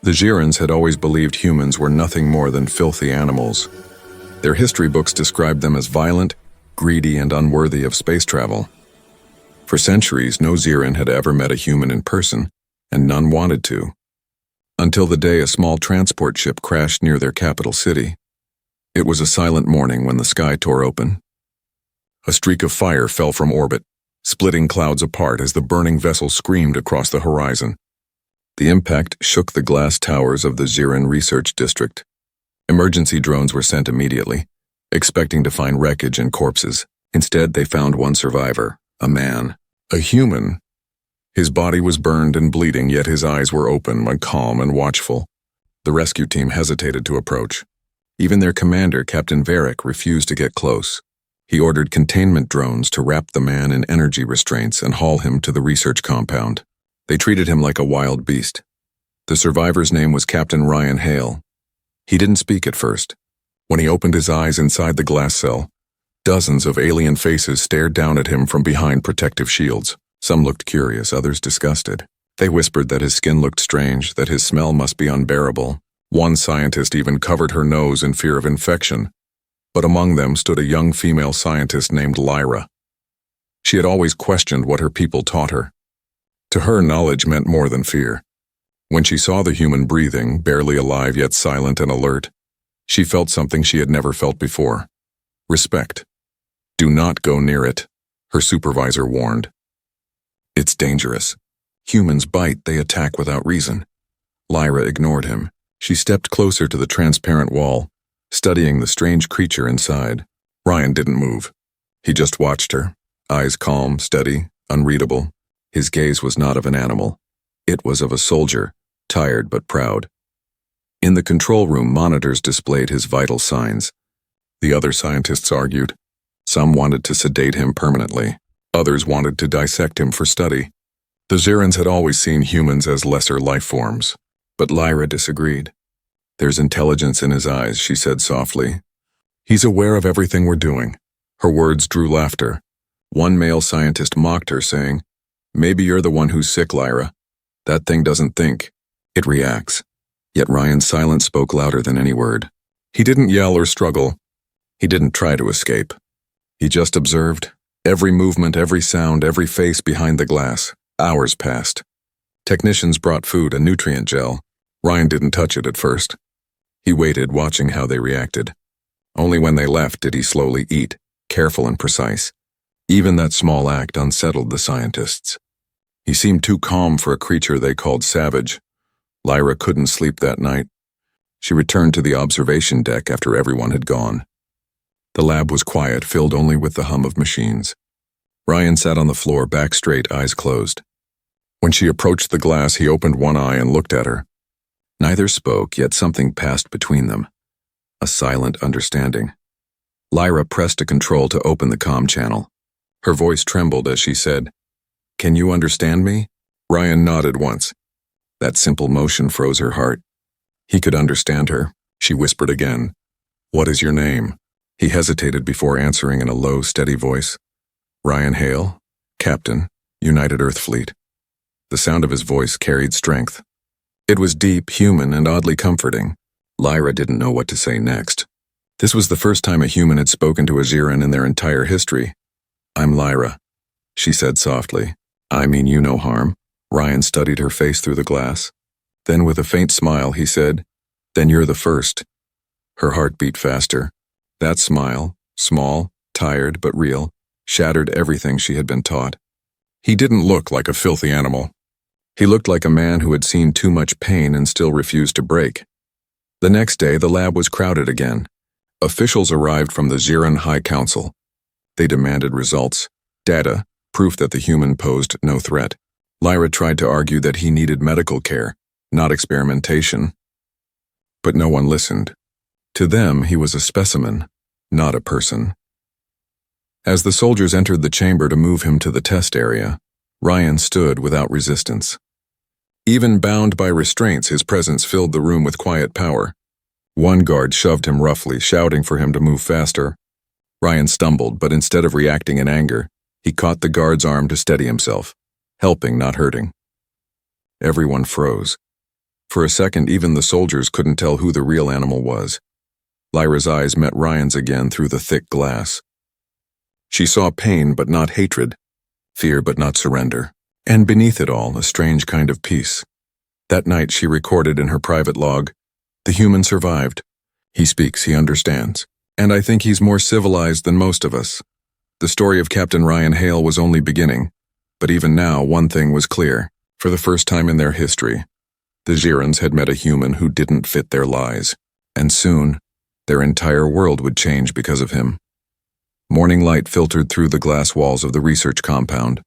The Girans had always believed humans were nothing more than filthy animals. Their history books described them as violent, greedy, and unworthy of space travel. For centuries, no Xiran had ever met a human in person, and none wanted to. Until the day a small transport ship crashed near their capital city. It was a silent morning when the sky tore open. A streak of fire fell from orbit, splitting clouds apart as the burning vessel screamed across the horizon. The impact shook the glass towers of the Xiran Research District. Emergency drones were sent immediately, expecting to find wreckage and corpses. Instead, they found one survivor, a man, a human. His body was burned and bleeding, yet his eyes were open and calm and watchful. The rescue team hesitated to approach. Even their commander, Captain Varric, refused to get close. He ordered containment drones to wrap the man in energy restraints and haul him to the research compound. They treated him like a wild beast. The survivor's name was Captain Ryan Hale. He didn't speak at first. When he opened his eyes inside the glass cell, dozens of alien faces stared down at him from behind protective shields. Some looked curious, others disgusted. They whispered that his skin looked strange, that his smell must be unbearable. One scientist even covered her nose in fear of infection. But among them stood a young female scientist named Lyra. She had always questioned what her people taught her. To her, knowledge meant more than fear. When she saw the human breathing, barely alive yet silent and alert, she felt something she had never felt before. Respect. Do not go near it, her supervisor warned. It's dangerous. Humans bite, they attack without reason. Lyra ignored him. She stepped closer to the transparent wall, studying the strange creature inside. Ryan didn't move. He just watched her, eyes calm, steady, unreadable. His gaze was not of an animal. It was of a soldier, tired but proud. In the control room, monitors displayed his vital signs. The other scientists argued. Some wanted to sedate him permanently. Others wanted to dissect him for study. The Xirans had always seen humans as lesser life forms, but Lyra disagreed. There's intelligence in his eyes, she said softly. He's aware of everything we're doing. Her words drew laughter. One male scientist mocked her, saying, Maybe you're the one who's sick, Lyra. That thing doesn't think. It reacts. Yet Ryan's silence spoke louder than any word. He didn't yell or struggle. He didn't try to escape. He just observed. Every movement, every sound, every face behind the glass. Hours passed. Technicians brought food, a nutrient gel. Ryan didn't touch it at first. He waited, watching how they reacted. Only when they left did he slowly eat, careful and precise. Even that small act unsettled the scientists. He seemed too calm for a creature they called savage. Lyra couldn't sleep that night. She returned to the observation deck after everyone had gone. The lab was quiet, filled only with the hum of machines. Ryan sat on the floor, back straight, eyes closed. When she approached the glass, he opened one eye and looked at her. Neither spoke, yet something passed between them. A silent understanding. Lyra pressed a control to open the comm channel. Her voice trembled as she said, Can you understand me? Ryan nodded once. That simple motion froze her heart. He could understand her. She whispered again, What is your name? He hesitated before answering in a low, steady voice. Ryan Hale, Captain, United Earth Fleet. The sound of his voice carried strength. It was deep, human, and oddly comforting. Lyra didn't know what to say next. This was the first time a human had spoken to a Xiran in their entire history. I'm Lyra, she said softly. I mean you no harm. Ryan studied her face through the glass. Then with a faint smile, he said, Then you're the first. Her heart beat faster. That smile, small, tired, but real, shattered everything she had been taught. He didn't look like a filthy animal. He looked like a man who had seen too much pain and still refused to break. The next day, the lab was crowded again. Officials arrived from the Xiran High Council. They demanded results, data, proof that the human posed no threat. Lyra tried to argue that he needed medical care, not experimentation. But no one listened. To them, he was a specimen, not a person. As the soldiers entered the chamber to move him to the test area, Ryan stood without resistance. Even bound by restraints, his presence filled the room with quiet power. One guard shoved him roughly, shouting for him to move faster. Ryan stumbled, but instead of reacting in anger, he caught the guard's arm to steady himself, helping, not hurting. Everyone froze. For a second, even the soldiers couldn't tell who the real animal was. Lyra's eyes met Ryan's again through the thick glass. She saw pain but not hatred, fear but not surrender, and beneath it all, a strange kind of peace. That night she recorded in her private log, "The human survived. He speaks, he understands. And I think he's more civilized than most of us." The story of Captain Ryan Hale was only beginning, but even now one thing was clear. For the first time in their history, the Zirans had met a human who didn't fit their lies, and soon, their entire world would change because of him. Morning light filtered through the glass walls of the research compound.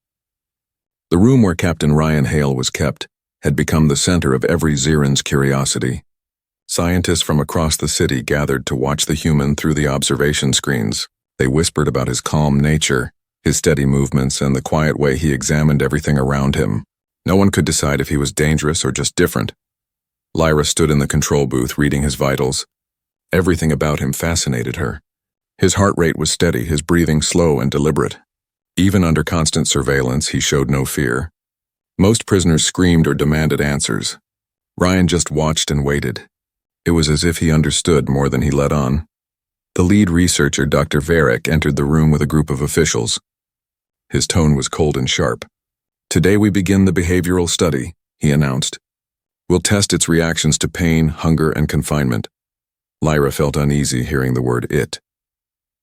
The room where Captain Ryan Hale was kept had become the center of every Ziran's curiosity. Scientists from across the city gathered to watch the human through the observation screens. They whispered about his calm nature, his steady movements, and the quiet way he examined everything around him. No one could decide if he was dangerous or just different. Lyra stood in the control booth reading his vitals. Everything about him fascinated her. His heart rate was steady, his breathing slow and deliberate. Even under constant surveillance, he showed no fear. Most prisoners screamed or demanded answers. Ryan just watched and waited. It was as if he understood more than he let on. The lead researcher, Dr. Varick, entered the room with a group of officials. His tone was cold and sharp. "Today we begin the behavioral study," he announced. "We'll test its reactions to pain, hunger, and confinement." Lyra felt uneasy hearing the word "it."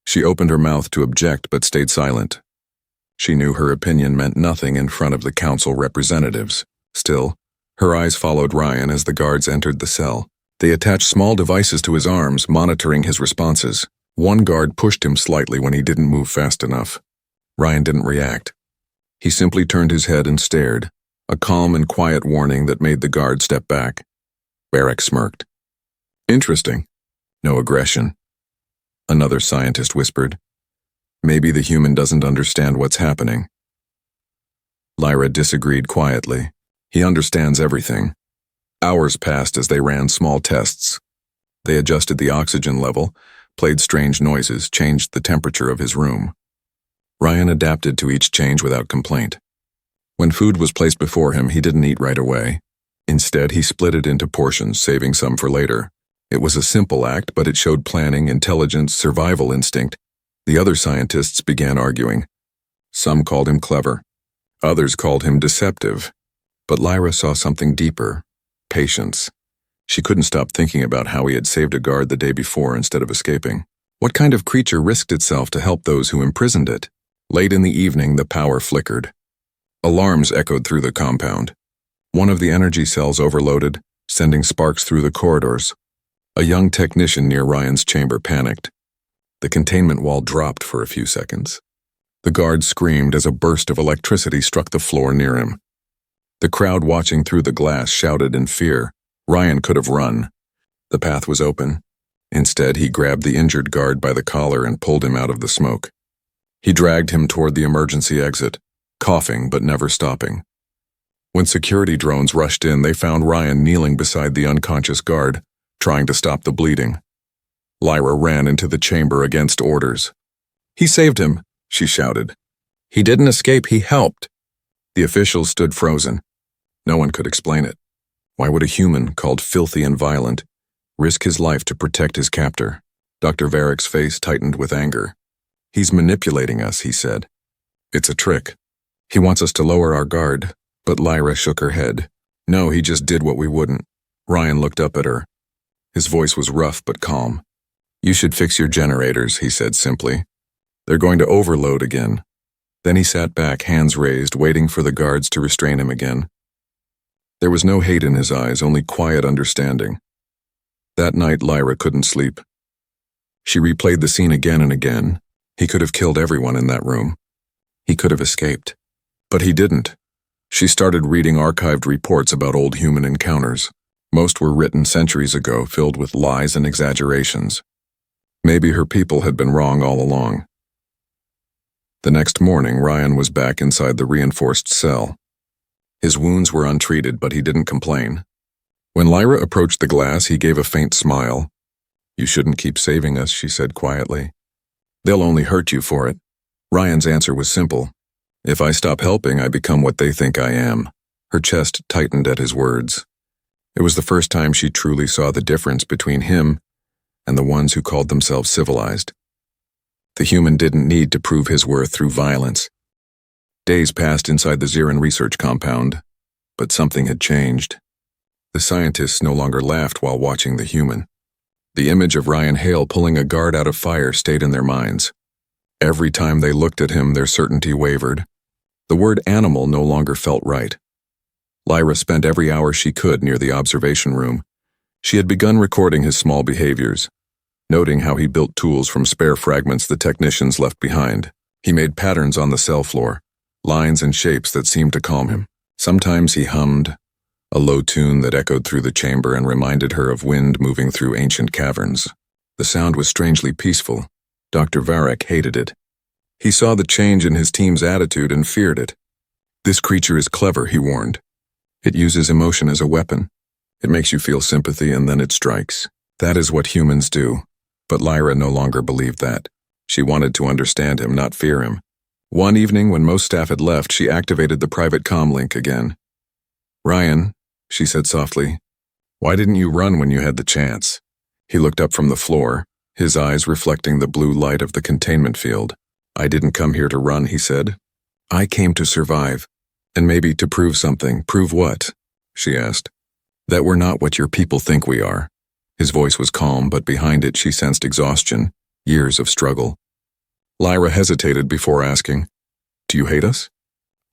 She opened her mouth to object but stayed silent. She knew her opinion meant nothing in front of the council representatives. Still, her eyes followed Ryan as the guards entered the cell. They attached small devices to his arms, monitoring his responses. One guard pushed him slightly when he didn't move fast enough. Ryan didn't react. He simply turned his head and stared, a calm and quiet warning that made the guard step back. Barrack smirked. "Interesting. No aggression." Another scientist whispered, "Maybe the human doesn't understand what's happening." Lyra disagreed quietly. "He understands everything." Hours passed as they ran small tests. They adjusted the oxygen level, played strange noises, changed the temperature of his room. Ryan adapted to each change without complaint. When food was placed before him, he didn't eat right away. Instead, he split it into portions, saving some for later. It was a simple act, but it showed planning, intelligence, survival instinct. The other scientists began arguing. Some called him clever. Others called him deceptive. But Lyra saw something deeper. Patience. She couldn't stop thinking about how he had saved a guard the day before instead of escaping. What kind of creature risked itself to help those who imprisoned it? Late in the evening, the power flickered. Alarms echoed through the compound. One of the energy cells overloaded, sending sparks through the corridors. A young technician near Ryan's chamber panicked. The containment wall dropped for a few seconds. The guard screamed as a burst of electricity struck the floor near him. The crowd watching through the glass shouted in fear. Ryan could have run. The path was open. Instead, he grabbed the injured guard by the collar and pulled him out of the smoke. He dragged him toward the emergency exit, coughing but never stopping. When security drones rushed in, they found Ryan kneeling beside the unconscious guard, trying to stop the bleeding. Lyra ran into the chamber against orders. "He saved him," she shouted. "He didn't escape, he helped." The officials stood frozen. No one could explain it. Why would a human, called filthy and violent, risk his life to protect his captor? Dr. Varick's face tightened with anger. "He's manipulating us," he said. "It's a trick. He wants us to lower our guard." But Lyra shook her head. "No, he just did what we wouldn't." Ryan looked up at her. His voice was rough but calm. "You should fix your generators," he said simply. "They're going to overload again." Then he sat back, hands raised, waiting for the guards to restrain him again. There was no hate in his eyes, only quiet understanding. That night, Lyra couldn't sleep. She replayed the scene again and again. He could have killed everyone in that room. He could have escaped. But he didn't. She started reading archived reports about old human encounters. Most were written centuries ago, filled with lies and exaggerations. Maybe her people had been wrong all along. The next morning, Ryan was back inside the reinforced cell. His wounds were untreated, but he didn't complain. When Lyra approached the glass, he gave a faint smile. "You shouldn't keep saving us," she said quietly. "They'll only hurt you for it." Ryan's answer was simple. "If I stop helping, I become what they think I am." Her chest tightened at his words. It was the first time she truly saw the difference between him and the ones who called themselves civilized. The human didn't need to prove his worth through violence. Days passed inside the Zirin research compound, but something had changed. The scientists no longer laughed while watching the human. The image of Ryan Hale pulling a guard out of fire stayed in their minds. Every time they looked at him, their certainty wavered. The word animal no longer felt right. Lyra spent every hour she could near the observation room. She had begun recording his small behaviors, noting how he built tools from spare fragments the technicians left behind. He made patterns on the cell floor, lines and shapes that seemed to calm him. Sometimes he hummed, a low tune that echoed through the chamber and reminded her of wind moving through ancient caverns. The sound was strangely peaceful. Dr. Varek hated it. He saw the change in his team's attitude and feared it. "This creature is clever," he warned. "It uses emotion as a weapon. It makes you feel sympathy and then it strikes. That is what humans do." But Lyra no longer believed that. She wanted to understand him, not fear him. One evening, when most staff had left, she activated the private comm link again. "Ryan," she said softly, "why didn't you run when you had the chance?" He looked up from the floor, his eyes reflecting the blue light of the containment field. "I didn't come here to run," he said. "I came to survive, and maybe to prove something." "Prove what?" she asked. "That we're not what your people think we are." His voice was calm, but behind it she sensed exhaustion, years of struggle. Lyra hesitated before asking, "Do you hate us?"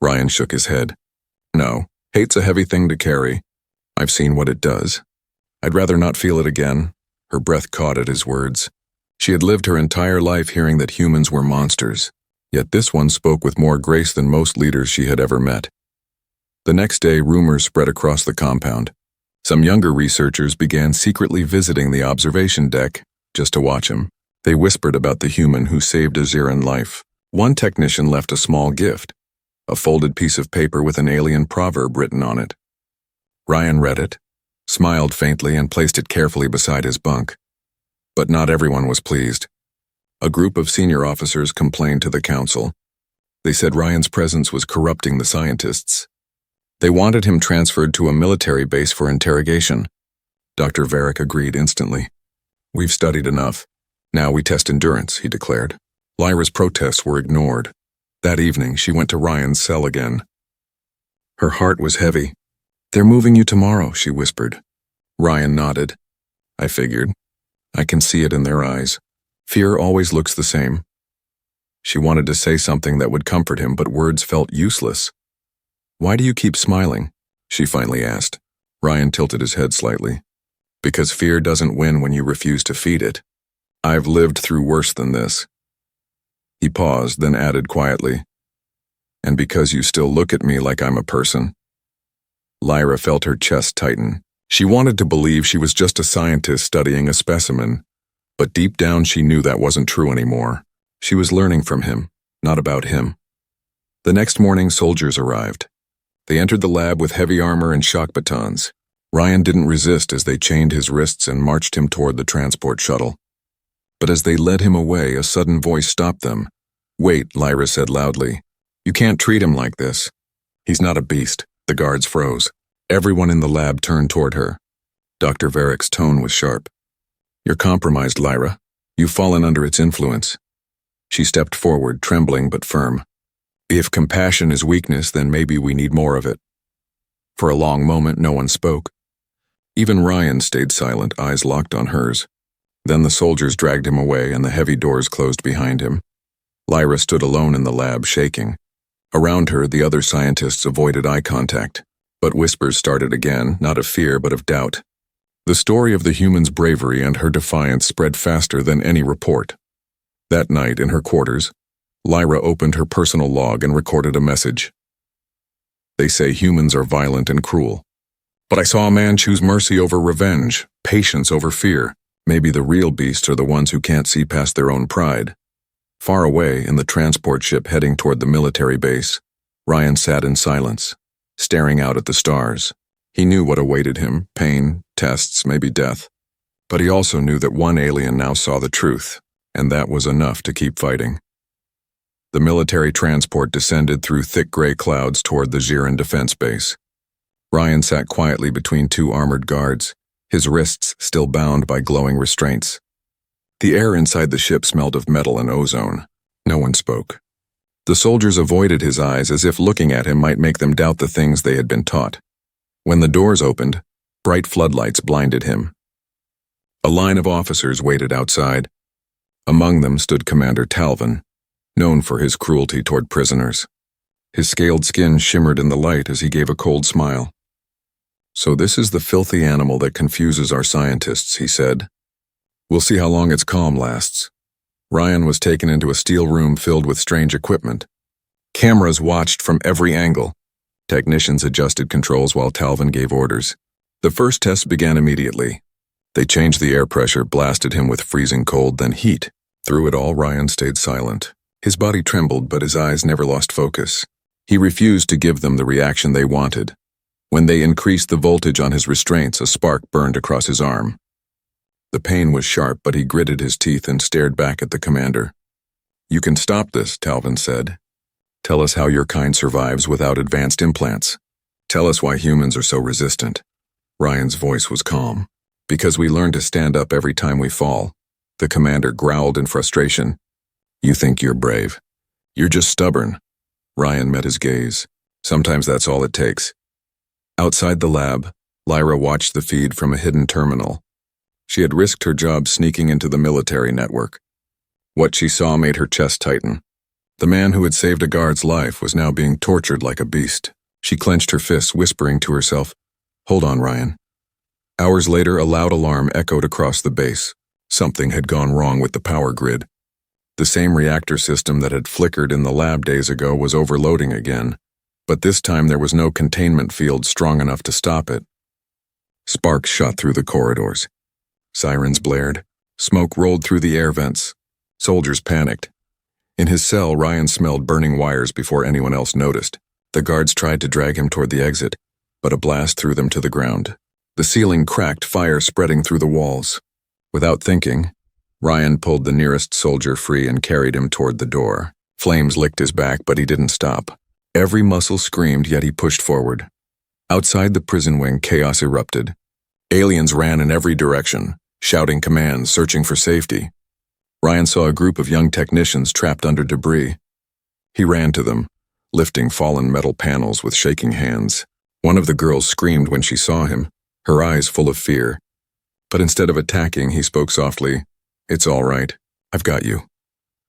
Ryan shook his head. "No, hate's a heavy thing to carry. I've seen what it does. I'd rather not feel it again." Her breath caught at his words. She had lived her entire life hearing that humans were monsters, yet this one spoke with more grace than most leaders she had ever met. The next day, rumors spread across the compound. Some younger researchers began secretly visiting the observation deck just to watch him. They whispered about the human who saved a Zirin life. One technician left a small gift, a folded piece of paper with an alien proverb written on it. Ryan read it, smiled faintly, and placed it carefully beside his bunk. But not everyone was pleased. A group of senior officers complained to the council. They said Ryan's presence was corrupting the scientists. They wanted him transferred to a military base for interrogation. Dr. Varek agreed instantly. "We've studied enough. Now we test endurance," he declared. Lyra's protests were ignored. That evening, she went to Ryan's cell again. Her heart was heavy. "They're moving you tomorrow," she whispered. Ryan nodded. "I figured. I can see it in their eyes. Fear always looks the same." She wanted to say something that would comfort him, but words felt useless. "Why do you keep smiling?" she finally asked. Ryan tilted his head slightly. "Because fear doesn't win when you refuse to feed it. I've lived through worse than this." He paused, then added quietly, "And because you still look at me like I'm a person." Lyra felt her chest tighten. She wanted to believe she was just a scientist studying a specimen, but deep down she knew that wasn't true anymore. She was learning from him, not about him. The next morning, soldiers arrived. They entered the lab with heavy armor and shock batons. Ryan didn't resist as they chained his wrists and marched him toward the transport shuttle. But as they led him away, a sudden voice stopped them. "Wait," Lyra said loudly. "You can't treat him like this. He's not a beast." The guards froze. Everyone in the lab turned toward her. Dr. Varek's tone was sharp. "You're compromised, Lyra. You've fallen under its influence." She stepped forward, trembling but firm. "If compassion is weakness, then maybe we need more of it." For a long moment, no one spoke. Even Ryan stayed silent, eyes locked on hers. Then the soldiers dragged him away and the heavy doors closed behind him. Lyra stood alone in the lab, shaking. Around her, the other scientists avoided eye contact. But whispers started again, not of fear but of doubt. The story of the human's bravery and her defiance spread faster than any report. That night, in her quarters, Lyra opened her personal log and recorded a message. "They say humans are violent and cruel. But I saw a man choose mercy over revenge, patience over fear. Maybe the real beasts are the ones who can't see past their own pride." Far away, in the transport ship heading toward the military base, Ryan sat in silence, staring out at the stars. He knew what awaited him: pain, tests, maybe death. But he also knew that one alien now saw the truth, and that was enough to keep fighting. The military transport descended through thick gray clouds toward the Zirin defense base. Ryan sat quietly between two armored guards, his wrists still bound by glowing restraints. The air inside the ship smelled of metal and ozone. No one spoke. The soldiers avoided his eyes as if looking at him might make them doubt the things they had been taught. When the doors opened, bright floodlights blinded him. A line of officers waited outside. Among them stood Commander Talvin, known for his cruelty toward prisoners. His scaled skin shimmered in the light as he gave a cold smile. "So this is the filthy animal that confuses our scientists," he said. "We'll see how long its calm lasts." Ryan was taken into a steel room filled with strange equipment. Cameras watched from every angle. Technicians adjusted controls while Talvin gave orders. The first test began immediately. They changed the air pressure, blasted him with freezing cold, then heat. Through it all, Ryan stayed silent. His body trembled, but his eyes never lost focus. He refused to give them the reaction they wanted. When they increased the voltage on his restraints, a spark burned across his arm. The pain was sharp, but he gritted his teeth and stared back at the commander. "You can stop this," Talvin said. "Tell us how your kind survives without advanced implants. Tell us why humans are so resistant." Ryan's voice was calm. "Because we learn to stand up every time we fall." The commander growled in frustration. "You think you're brave. You're just stubborn." Ryan met his gaze. "Sometimes that's all it takes." Outside the lab, Lyra watched the feed from a hidden terminal. She had risked her job sneaking into the military network. What she saw made her chest tighten. The man who had saved a guard's life was now being tortured like a beast. She clenched her fists, whispering to herself, "Hold on, Ryan." Hours later, a loud alarm echoed across the base. Something had gone wrong with the power grid. The same reactor system that had flickered in the lab days ago was overloading again, but this time there was no containment field strong enough to stop it. Sparks shot through the corridors. Sirens blared. Smoke rolled through the air vents. Soldiers panicked. In his cell, Ryan smelled burning wires before anyone else noticed. The guards tried to drag him toward the exit, but a blast threw them to the ground. The ceiling cracked, fire spreading through the walls. Without thinking, Ryan pulled the nearest soldier free and carried him toward the door. Flames licked his back, but he didn't stop. Every muscle screamed, yet he pushed forward. Outside the prison wing, chaos erupted. Aliens ran in every direction, shouting commands, searching for safety. Ryan saw a group of young technicians trapped under debris. He ran to them, lifting fallen metal panels with shaking hands. One of the girls screamed when she saw him, her eyes full of fear. But instead of attacking, he spoke softly, "It's all right. I've got you."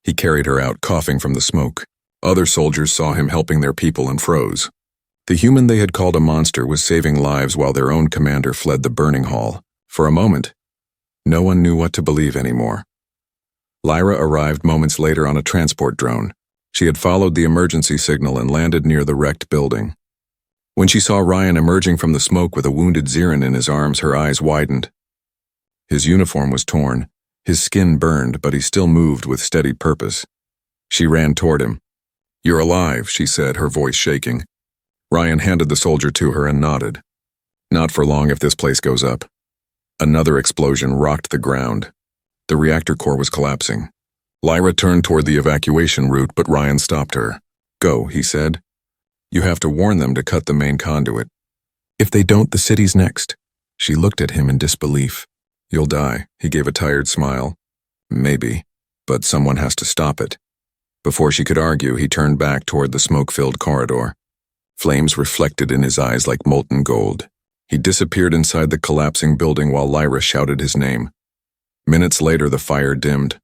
He carried her out, coughing from the smoke. Other soldiers saw him helping their people and froze. The human they had called a monster was saving lives while their own commander fled the burning hall. For a moment, no one knew what to believe anymore. Lyra arrived moments later on a transport drone. She had followed the emergency signal and landed near the wrecked building. When she saw Ryan emerging from the smoke with a wounded Xiran in his arms, her eyes widened. His uniform was torn, his skin burned, but he still moved with steady purpose. She ran toward him. "You're alive," she said, her voice shaking. Ryan handed the soldier to her and nodded. "Not for long if this place goes up." Another explosion rocked the ground. The reactor core was collapsing. Lyra turned toward the evacuation route, but Ryan stopped her. "Go," he said. "You have to warn them to cut the main conduit. If they don't, the city's next." She looked at him in disbelief. "You'll die," he gave a tired smile. "Maybe, but someone has to stop it." Before she could argue, he turned back toward the smoke-filled corridor. Flames reflected in his eyes like molten gold. He disappeared inside the collapsing building while Lyra shouted his name. Minutes later, the fire dimmed.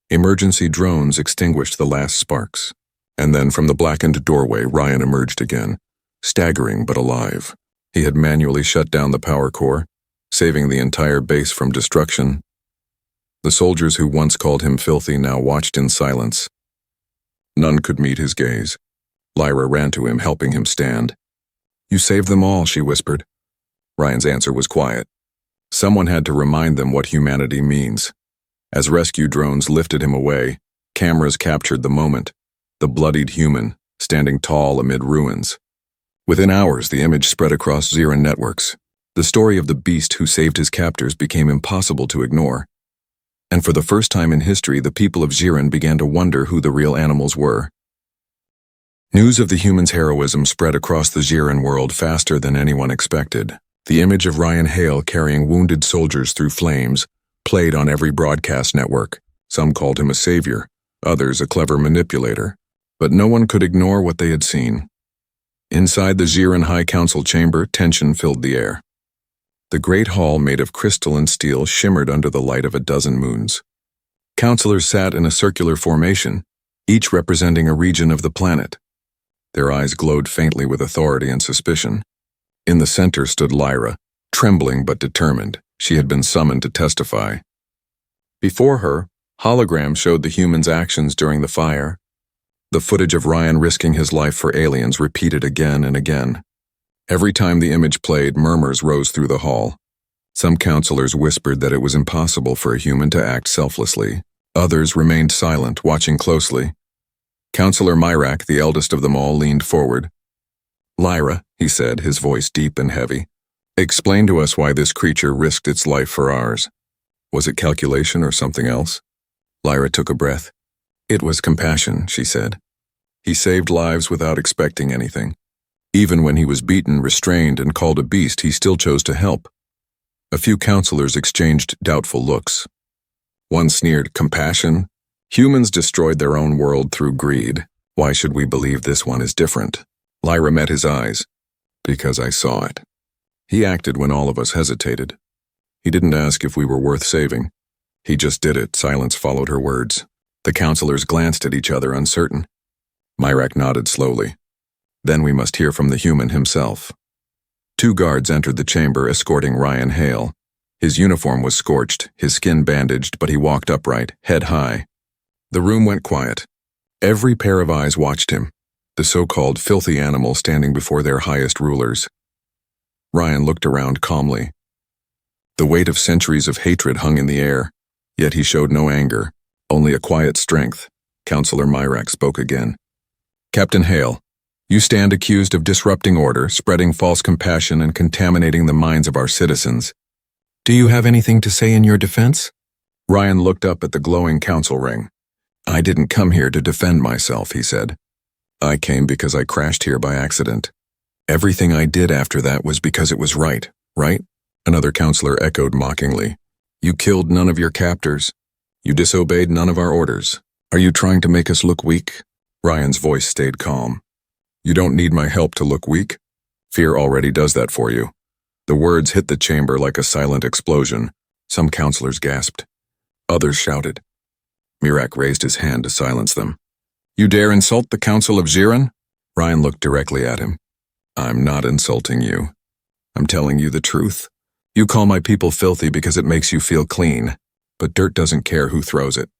Emergency drones extinguished the last sparks. And then from the blackened doorway, Ryan emerged again, staggering but alive. He had manually shut down the power core, saving the entire base from destruction. The soldiers who once called him filthy now watched in silence. None could meet his gaze. Lyra ran to him, helping him stand. "You saved them all," she whispered. Ryan's answer was quiet. Someone had to remind them what humanity means. As rescue drones lifted him away, cameras captured the moment, the bloodied human, standing tall amid ruins. Within hours, the image spread across Xiran networks. The story of the beast who saved his captors became impossible to ignore. And for the first time in history, the people of Xiran began to wonder who the real animals were. News of the humans' heroism spread across the Xiran world faster than anyone expected. The image of Ryan Hale carrying wounded soldiers through flames played on every broadcast network. Some called him a savior, others a clever manipulator. But no one could ignore what they had seen. Inside the Xiran High Council chamber, tension filled the air. The great hall made of crystal and steel shimmered under the light of a dozen moons. Councilors sat in a circular formation, each representing a region of the planet. Their eyes glowed faintly with authority and suspicion. In the center stood Lyra, trembling but determined. She had been summoned to testify. Before her, holograms showed the humans' actions during the fire. The footage of Ryan risking his life for aliens repeated again and again. Every time the image played, murmurs rose through the hall. Some counselors whispered that it was impossible for a human to act selflessly. Others remained silent, watching closely. Counselor Myrak, the eldest of them all, leaned forward. "Lyra," he said, his voice deep and heavy, "explain to us why this creature risked its life for ours. Was it calculation or something else?" Lyra took a breath. "It was compassion," she said. "He saved lives without expecting anything. Even when he was beaten, restrained, and called a beast, he still chose to help." A few counselors exchanged doubtful looks. One sneered, "Compassion? Humans destroyed their own world through greed. Why should we believe this one is different?" Lyra met his eyes. "Because I saw it. He acted when all of us hesitated. He didn't ask if we were worth saving. He just did it." Silence followed her words. The counselors glanced at each other, uncertain. Myrak nodded slowly. "Then we must hear from the human himself." 2 guards entered the chamber, escorting Ryan Hale. His uniform was scorched, his skin bandaged, but he walked upright, head high. The room went quiet. Every pair of eyes watched him, the so-called filthy animal standing before their highest rulers. Ryan looked around calmly. The weight of centuries of hatred hung in the air, yet he showed no anger, only a quiet strength. Counselor Myrak spoke again. "Captain Hale, you stand accused of disrupting order, spreading false compassion, and contaminating the minds of our citizens. Do you have anything to say in your defense?" Ryan looked up at the glowing council ring. "I didn't come here to defend myself," he said. "I came because I crashed here by accident. Everything I did after that was because it was right, right?" Another counselor echoed mockingly. "You killed none of your captors. You disobeyed none of our orders. Are you trying to make us look weak?" Ryan's voice stayed calm. "You don't need my help to look weak. Fear already does that for you." The words hit the chamber like a silent explosion. Some counselors gasped. Others shouted. Myrak raised his hand to silence them. "You dare insult the Council of Xiran?" Ryan looked directly at him. "I'm not insulting you. I'm telling you the truth. You call my people filthy because it makes you feel clean, but dirt doesn't care who throws it.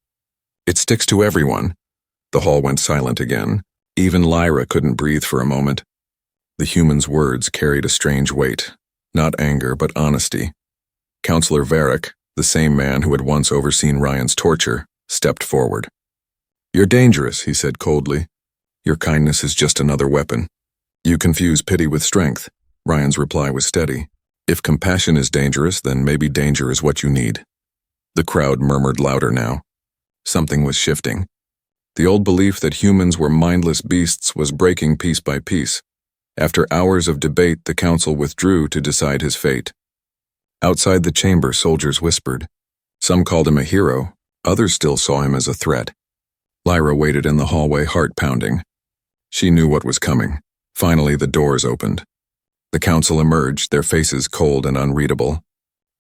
It sticks to everyone." The hall went silent again. Even Lyra couldn't breathe for a moment. The human's words carried a strange weight. Not anger, but honesty. Counselor Varric, the same man who had once overseen Ryan's torture, stepped forward. "You're dangerous," he said coldly. "Your kindness is just another weapon. You confuse pity with strength." Ryan's reply was steady. "If compassion is dangerous, then maybe danger is what you need." The crowd murmured louder now. Something was shifting. The old belief that humans were mindless beasts was breaking piece by piece. After hours of debate, the council withdrew to decide his fate. Outside the chamber, soldiers whispered. Some called him a hero, others still saw him as a threat. Lyra waited in the hallway, heart pounding. She knew what was coming. Finally, the doors opened. The council emerged, their faces cold and unreadable.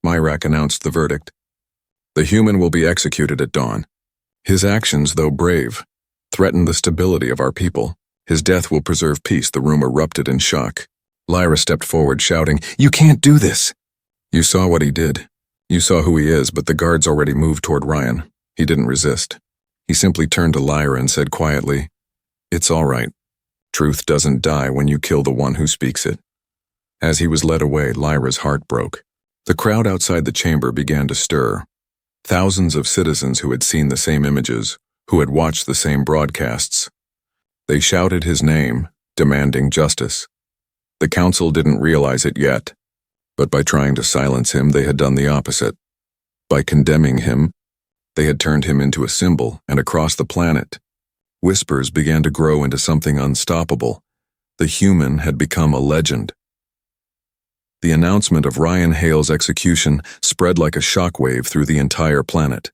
Myrak announced the verdict. "The human will be executed at dawn. His actions, though brave, threaten the stability of our people. His death will preserve peace." The room erupted in shock. Lyra stepped forward, shouting, "You can't do this!" "You saw what he did. You saw who he is," but the guards already moved toward Ryan. He didn't resist. He simply turned to Lyra and said quietly, "It's all right. Truth doesn't die when you kill the one who speaks it." As he was led away, Lyra's heart broke. The crowd outside the chamber began to stir. Thousands of citizens who had seen the same images, who had watched the same broadcasts. They shouted his name, demanding justice. The council didn't realize it yet, but by trying to silence him, they had done the opposite. By condemning him, they had turned him into a symbol, and across the planet, Whispers began to grow into something unstoppable. The human had become a legend. The announcement of Ryan Hale's execution spread like a shockwave through the entire planet.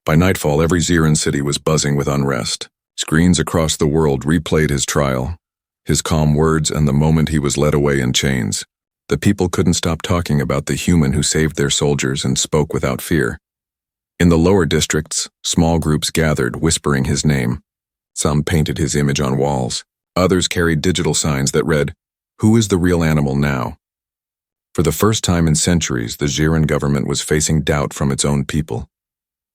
By nightfall, every Ziran city was buzzing with unrest. Screens across the world replayed his trial, his calm words, and the moment he was led away in chains. The people couldn't stop talking about the human who saved their soldiers and spoke without fear. In the lower districts, small groups gathered, whispering his name. Some painted his image on walls. Others carried digital signs that read, "Who is the real animal now?" For the first time in centuries, the Ziran government was facing doubt from its own people.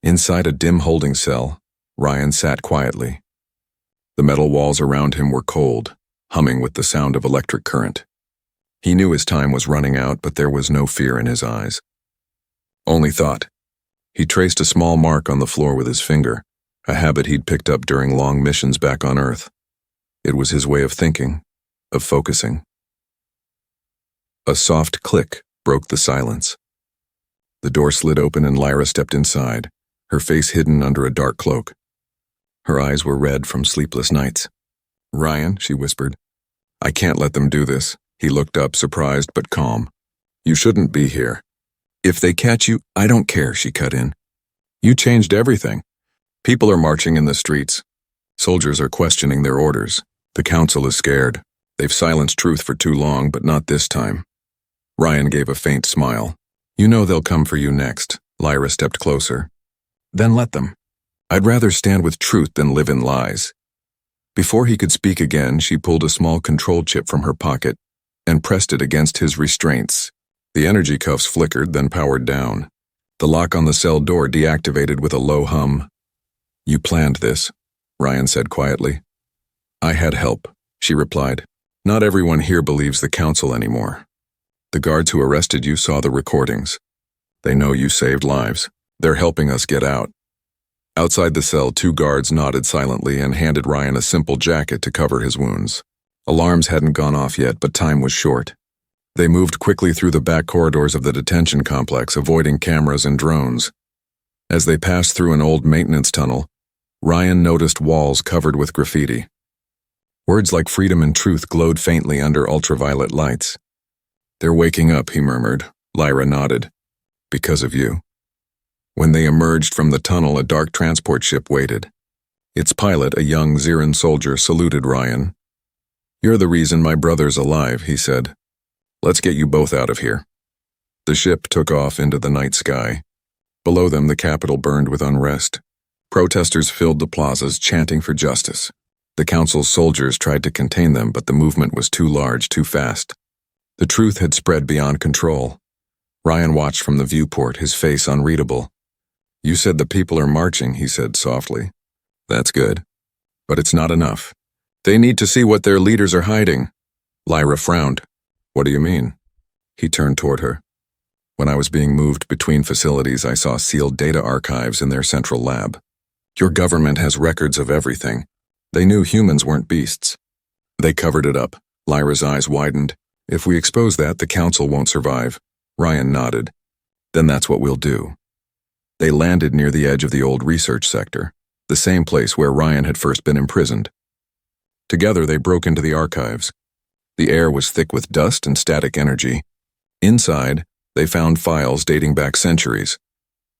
Inside a dim holding cell, Ryan sat quietly. The metal walls around him were cold, humming with the sound of electric current. He knew his time was running out, but there was no fear in his eyes. Only thought. He traced a small mark on the floor with his finger, a habit he'd picked up during long missions back on Earth. It was his way of thinking, of focusing. A soft click broke the silence. The door slid open and Lyra stepped inside, her face hidden under a dark cloak. Her eyes were red from sleepless nights. "Ryan," she whispered, "I can't let them do this." He looked up, surprised but calm. "You shouldn't be here." "If they catch you, I don't care," she cut in. "You changed everything. People are marching in the streets. Soldiers are questioning their orders. The council is scared. They've silenced truth for too long, but not this time." Ryan gave a faint smile. "You know they'll come for you next." Lyra stepped closer. "Then let them. I'd rather stand with truth than live in lies." Before he could speak again, she pulled a small control chip from her pocket and pressed it against his restraints. The energy cuffs flickered, then powered down. The lock on the cell door deactivated with a low hum. "You planned this," Ryan said quietly. "I had help," she replied. "Not everyone here believes the council anymore. The guards who arrested you saw the recordings. They know you saved lives. They're helping us get out." Outside the cell, 2 guards nodded silently and handed Ryan a simple jacket to cover his wounds. Alarms hadn't gone off yet, but time was short. They moved quickly through the back corridors of the detention complex, avoiding cameras and drones. As they passed through an old maintenance tunnel, Ryan noticed walls covered with graffiti. Words like freedom and truth glowed faintly under ultraviolet lights. "They're waking up," he murmured. Lyra nodded. "Because of you." When they emerged from the tunnel, a dark transport ship waited. Its pilot, a young Ziran soldier, saluted Ryan. "You're the reason my brother's alive," he said. "Let's get you both out of here." The ship took off into the night sky. Below them, the capital burned with unrest. Protesters filled the plazas, chanting for justice. The council's soldiers tried to contain them, but the movement was too large, too fast. The truth had spread beyond control. Ryan watched from the viewport, his face unreadable. "You said the people are marching," he said softly. "That's good. But it's not enough. They need to see what their leaders are hiding." Lyra frowned. "What do you mean?" He turned toward her. "When I was being moved between facilities, I saw sealed data archives in their central lab. Your government has records of everything. They knew humans weren't beasts. They covered it up." Lyra's eyes widened. "If we expose that, the council won't survive." Ryan nodded. "Then that's what we'll do." They landed near the edge of the old research sector, the same place where Ryan had first been imprisoned. Together they broke into the archives. The air was thick with dust and static energy. Inside, they found files dating back centuries.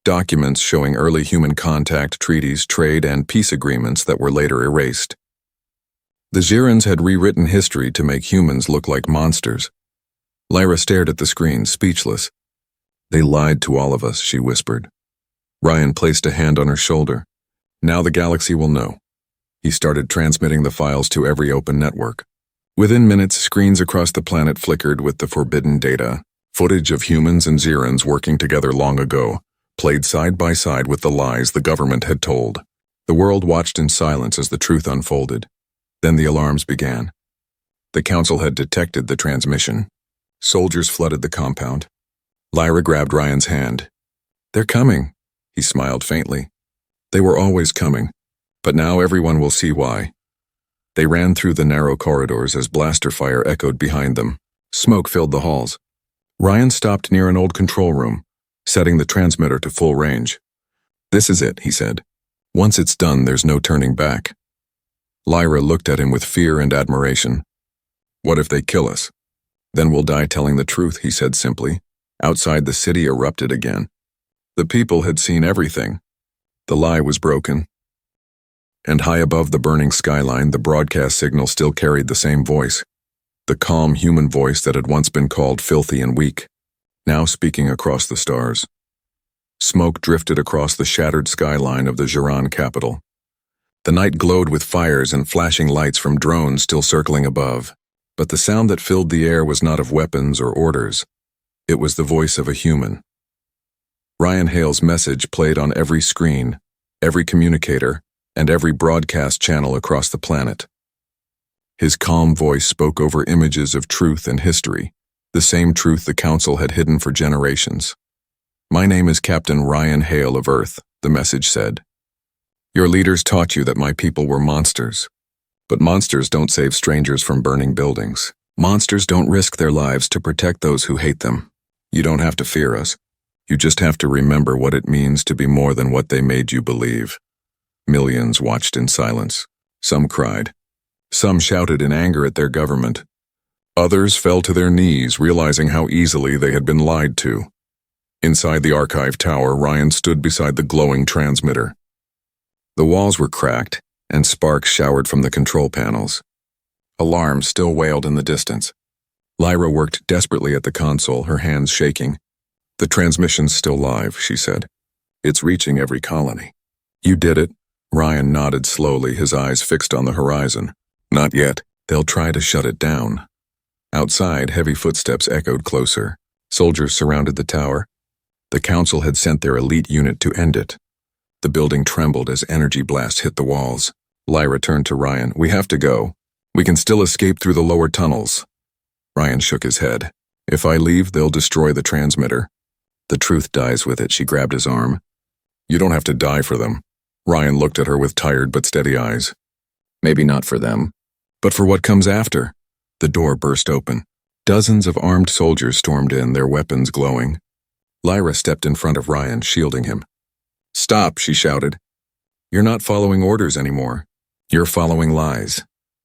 Documents showing early human contact, treaties, trade, and peace agreements that were later erased. The Zirans had rewritten history to make humans look like monsters. Lyra stared at the screen, speechless. "They lied to all of us," she whispered. Ryan placed a hand on her shoulder. "Now the galaxy will know." He started transmitting the files to every open network. Within minutes, screens across the planet flickered with the forbidden data, footage of humans and Zirans working together long ago, played side by side with the lies the government had told. The world watched in silence as the truth unfolded. Then the alarms began. The council had detected the transmission. Soldiers flooded the compound. Lyra grabbed Ryan's hand. "They're coming," he smiled faintly. "They were always coming, but now everyone will see why." They ran through the narrow corridors as blaster fire echoed behind them. Smoke filled the halls. Ryan stopped near an old control room, setting the transmitter to full range. "This is it," he said. "Once it's done, there's no turning back." Lyra looked at him with fear and admiration. "What if they kill us?" "Then we'll die telling the truth," he said simply. Outside, the city erupted again. The people had seen everything. The lie was broken. And high above the burning skyline, the broadcast signal still carried the same voice. The calm human voice that had once been called filthy and weak, now speaking across the stars. Smoke drifted across the shattered skyline of the Giran capital. The night glowed with fires and flashing lights from drones still circling above, but the sound that filled the air was not of weapons or orders. It was the voice of a human. Ryan Hale's message played on every screen, every communicator, and every broadcast channel across the planet. His calm voice spoke over images of truth and history, the same truth the Council had hidden for generations. "My name is Captain Ryan Hale of Earth," the message said. "Your leaders taught you that my people were monsters. But monsters don't save strangers from burning buildings. Monsters don't risk their lives to protect those who hate them. You don't have to fear us. You just have to remember what it means to be more than what they made you believe." Millions watched in silence. Some cried. Some shouted in anger at their government. Others fell to their knees, realizing how easily they had been lied to. Inside the archive tower, Ryan stood beside the glowing transmitter. The walls were cracked, and sparks showered from the control panels. Alarms still wailed in the distance. Lyra worked desperately at the console, her hands shaking. "The transmission's still live," she said. "It's reaching every colony." "You did it." Ryan nodded slowly, his eyes fixed on the horizon. "Not yet. They'll try to shut it down." Outside, heavy footsteps echoed closer. Soldiers surrounded the tower. The Council had sent their elite unit to end it. The building trembled as energy blasts hit the walls. Lyra turned to Ryan. "We have to go. We can still escape through the lower tunnels." Ryan shook his head. "If I leave, they'll destroy the transmitter. The truth dies with it." She grabbed his arm. "You don't have to die for them." Ryan looked at her with tired but steady eyes. "Maybe not for them, but for what comes after." The door burst open. Dozens of armed soldiers stormed in, their weapons glowing. Lyra stepped in front of Ryan, shielding him. "Stop," she shouted. "You're not following orders anymore. You're following lies."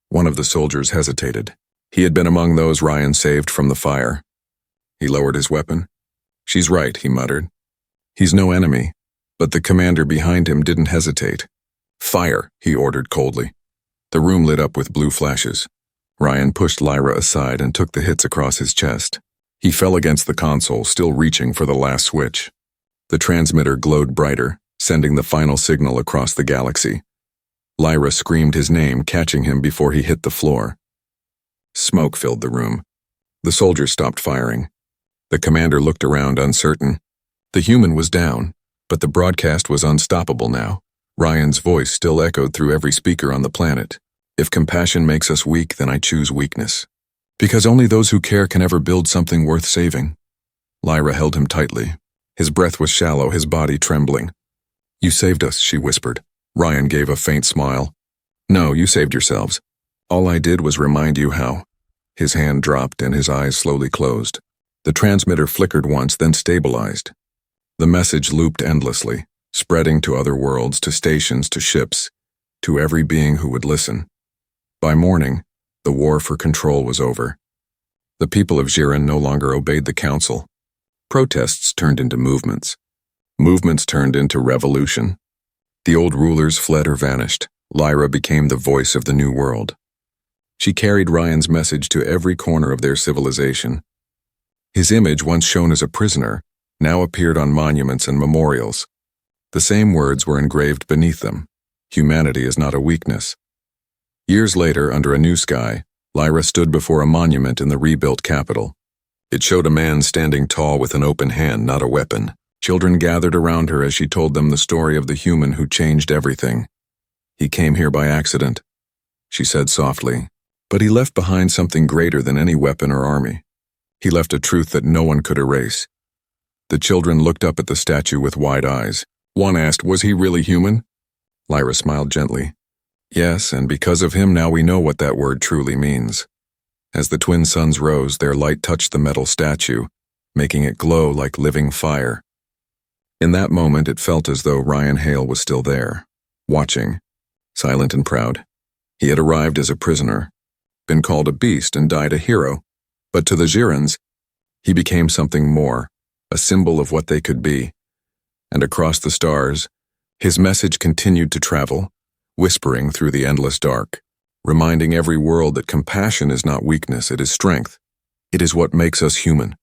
One of the soldiers hesitated. He had been among those Ryan saved from the fire. He lowered his weapon. "She's right," he muttered. "He's no enemy." But the commander behind him didn't hesitate. "Fire," he ordered coldly. The room lit up with blue flashes. Ryan pushed Lyra aside and took the hits across his chest. He fell against the console, still reaching for the last switch. The transmitter glowed brighter, sending the final signal across the galaxy. Lyra screamed his name, catching him before he hit the floor. Smoke filled the room. The soldiers stopped firing. The commander looked around, uncertain. The human was down, but the broadcast was unstoppable now. Ryan's voice still echoed through every speaker on the planet. "If compassion makes us weak, then I choose weakness. Because only those who care can ever build something worth saving." Lyra held him tightly. His breath was shallow, his body trembling. "You saved us," she whispered. Ryan gave a faint smile. "No, you saved yourselves. All I did was remind you how." His hand dropped and his eyes slowly closed. The transmitter flickered once, then stabilized. The message looped endlessly, spreading to other worlds, to stations, to ships, to every being who would listen. By morning, the war for control was over. The people of Giran no longer obeyed the Council. Protests turned into movements. Movements turned into revolution. The old rulers fled or vanished. Lyra became the voice of the new world. She carried Ryan's message to every corner of their civilization. His image, once shown as a prisoner, now appeared on monuments and memorials. The same words were engraved beneath them. Humanity is not a weakness. Years later, under a new sky, Lyra stood before a monument in the rebuilt capital. It showed a man standing tall with an open hand, not a weapon. Children gathered around her as she told them the story of the human who changed everything. "He came here by accident," she said softly, "but he left behind something greater than any weapon or army. He left a truth that no one could erase." The children looked up at the statue with wide eyes. One asked, "Was he really human?" Lyra smiled gently. "Yes, and because of him now we know what that word truly means." As the twin suns rose, their light touched the metal statue, making it glow like living fire. In that moment, it felt as though Ryan Hale was still there, watching, silent and proud. He had arrived as a prisoner, been called a beast and died a hero, but to the Girons, he became something more, a symbol of what they could be. And across the stars, his message continued to travel, whispering through the endless dark, reminding every world that compassion is not weakness, it is strength. It is what makes us human.